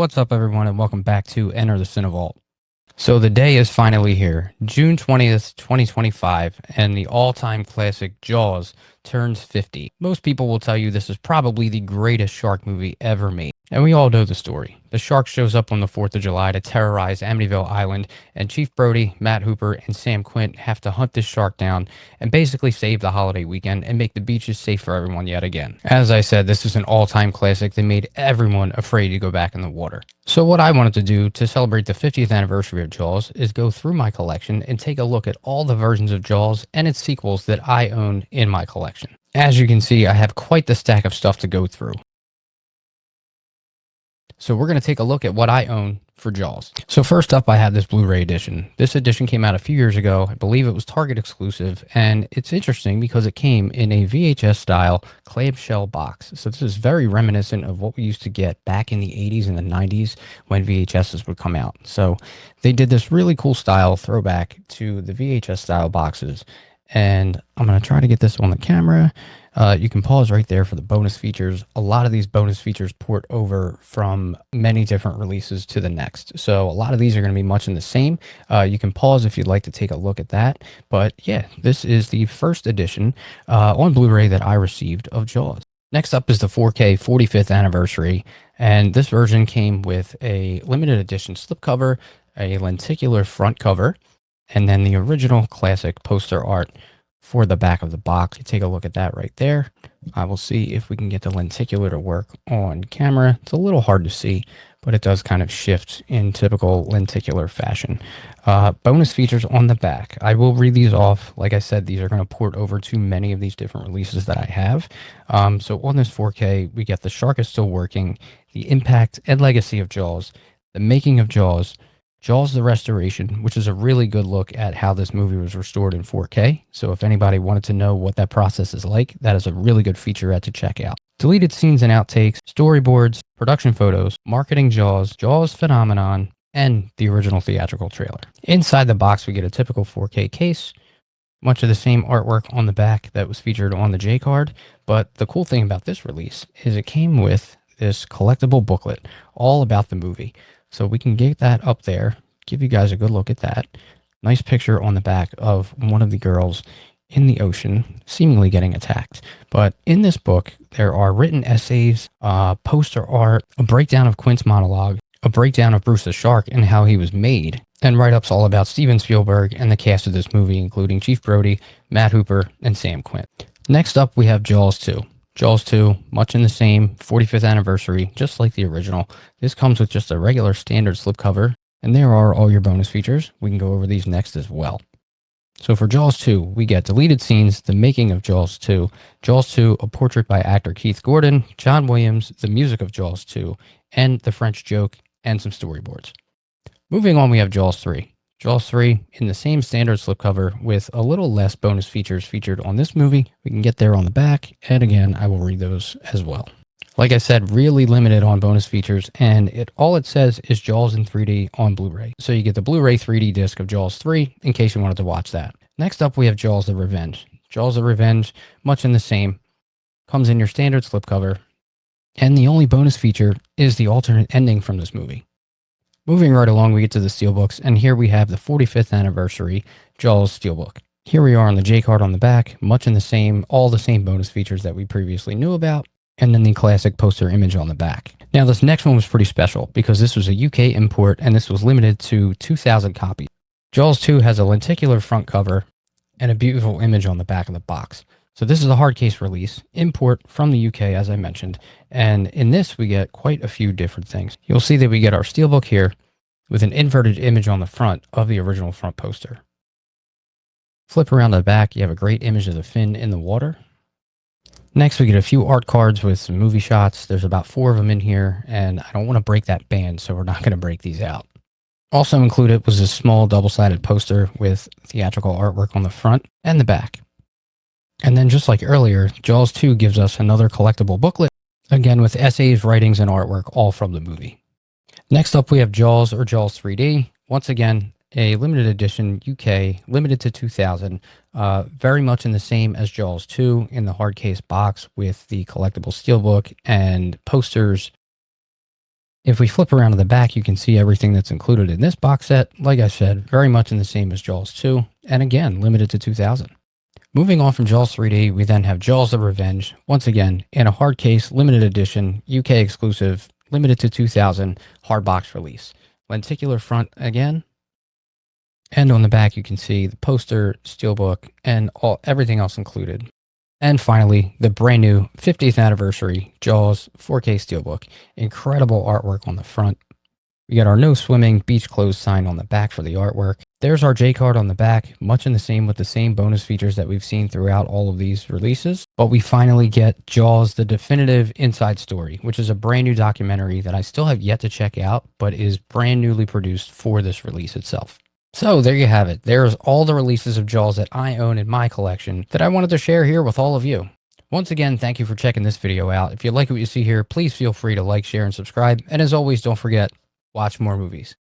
What's up, everyone, and welcome back to Enter the CineVault. So the day is finally here, June 20th, 2025, and the all-time classic Jaws turns 50. Most people will tell you this is probably the greatest shark movie ever made. And we all know the story. The shark shows up on the 4th of July to terrorize Amityville Island, and Chief Brody, Matt Hooper, and Sam Quint have to hunt this shark down and basically save the holiday weekend and make the beaches safe for everyone yet again. As I said, this is an all-time classic that made everyone afraid to go back in the water. So what I wanted to do to celebrate the 50th anniversary of Jaws is go through my collection and take a look at all the versions of Jaws and its sequels that I own in my collection. As you can see, I have quite the stack of stuff to go through. So we're going to take a look at what I own for Jaws. So first up, I have this Blu-ray edition. This edition came out a few years ago. I believe it was Target exclusive, and it's interesting because it came in a VHS style clamshell box. So this is very reminiscent of what we used to get back in the 80s and the 90s when VHSs would come out. So they did this really cool style throwback to the VHS style boxes. And I'm going to try to get this on the camera. You can pause right there for the bonus features. A lot of these bonus features port over from many different releases to the next. So a lot of these are going to be much in the same. You can pause if you'd like to take a look at that. But yeah, this is the first edition on Blu-ray that I received of Jaws. Next up is the 4K 45th anniversary. And this version came with a limited edition slipcover, a lenticular front cover, and then the original classic poster art for the back of the box. You take a look at that right there. I will see if we can get the lenticular to work on camera. It's a little hard to see, but it does kind of shift in typical lenticular fashion. Bonus features on the back. I will read these off. Like I said, these are going to port over to many of these different releases that I have. So on this 4K, we get The Shark Is Still Working, The Impact and Legacy of Jaws, The Making of Jaws, Jaws the Restoration, which is a really good look at how this movie was restored in 4K. So if anybody wanted to know what that process is like, that is a really good featurette to check out. Deleted scenes and outtakes, storyboards, production photos, marketing Jaws, Jaws Phenomenon, and the original theatrical trailer. Inside the box, we get a typical 4K case, much of the same artwork on the back that was featured on the J card. But the cool thing about this release is it came with this collectible booklet all about the movie. So we can get that up there, give you guys a good look at that. Nice picture on the back of one of the girls in the ocean, seemingly getting attacked. But in this book, there are written essays, poster art, a breakdown of Quint's monologue, a breakdown of Bruce the Shark and how he was made, and write-ups all about Steven Spielberg and the cast of this movie, including Chief Brody, Matt Hooper, and Sam Quint. Next up, we have Jaws 2. Jaws 2, much in the same, 45th anniversary, just like the original. This comes with just a regular standard slipcover, and there are all your bonus features. We can go over these next as well. So for Jaws 2, we get deleted scenes, the making of Jaws 2, Jaws 2, a portrait by actor Keith Gordon, John Williams, the music of Jaws 2, and the French joke, and some storyboards. Moving on, we have Jaws 3. Jaws 3 in the same standard slipcover with a little less bonus features featured on this movie. We can get there on the back, and again, I will read those as well. Like I said, really limited on bonus features, and all it says is Jaws in 3D on Blu-ray. So you get the Blu-ray 3D disc of Jaws 3 in case you wanted to watch that. Next up, we have Jaws the Revenge. Jaws the Revenge, much in the same, comes in your standard slipcover, and the only bonus feature is the alternate ending from this movie. Moving right along, we get to the steelbooks, and here we have the 45th anniversary Jaws steelbook. Here we are on the J card on the back, much in the same, all the same bonus features that we previously knew about, and then the classic poster image on the back. Now, this next one was pretty special because this was a UK import, and this was limited to 2,000 copies. Jaws 2 has a lenticular front cover and a beautiful image on the back of the box. So this is a hard case release, import from the UK, as I mentioned, and in this we get quite a few different things. You'll see that we get our steelbook here with an inverted image on the front of the original front poster. Flip around the back, you have a great image of the fin in the water. Next, we get a few art cards with some movie shots. There's about 4 of them in here, and I don't want to break that band, so we're not going to break these out. Also included was a small double-sided poster with theatrical artwork on the front and the back. And then just like earlier, Jaws 2 gives us another collectible booklet, again with essays, writings, and artwork all from the movie. Next up, we have Jaws or Jaws 3D. Once again, a limited edition UK, limited to 2,000, very much in the same as Jaws 2 in the hard case box with the collectible steelbook and posters If we flip around to the back, you can see everything that's included in this box set. Like I said, very much in the same as Jaws 2, and again, limited to 2000. Moving on from Jaws 3D, we then have Jaws the Revenge, once again, in a hard case, limited edition, UK exclusive, limited to 2000, hard box release. Lenticular front again, and on the back you can see the poster, steelbook, and everything else included. And finally, the brand new 50th anniversary Jaws 4K steelbook. Incredible artwork on the front. We got our no swimming beach clothes sign on the back for the artwork. There's our J card on the back, much in the same with the same bonus features that we've seen throughout all of these releases. But we finally get Jaws, the definitive inside story, which is a brand new documentary that I still have yet to check out, but is brand newly produced for this release itself. So there you have it. There's all the releases of Jaws that I own in my collection that I wanted to share here with all of you. Once again, thank you for checking this video out. If you like what you see here, please feel free to like, share, and subscribe. And as always, don't forget, watch more movies.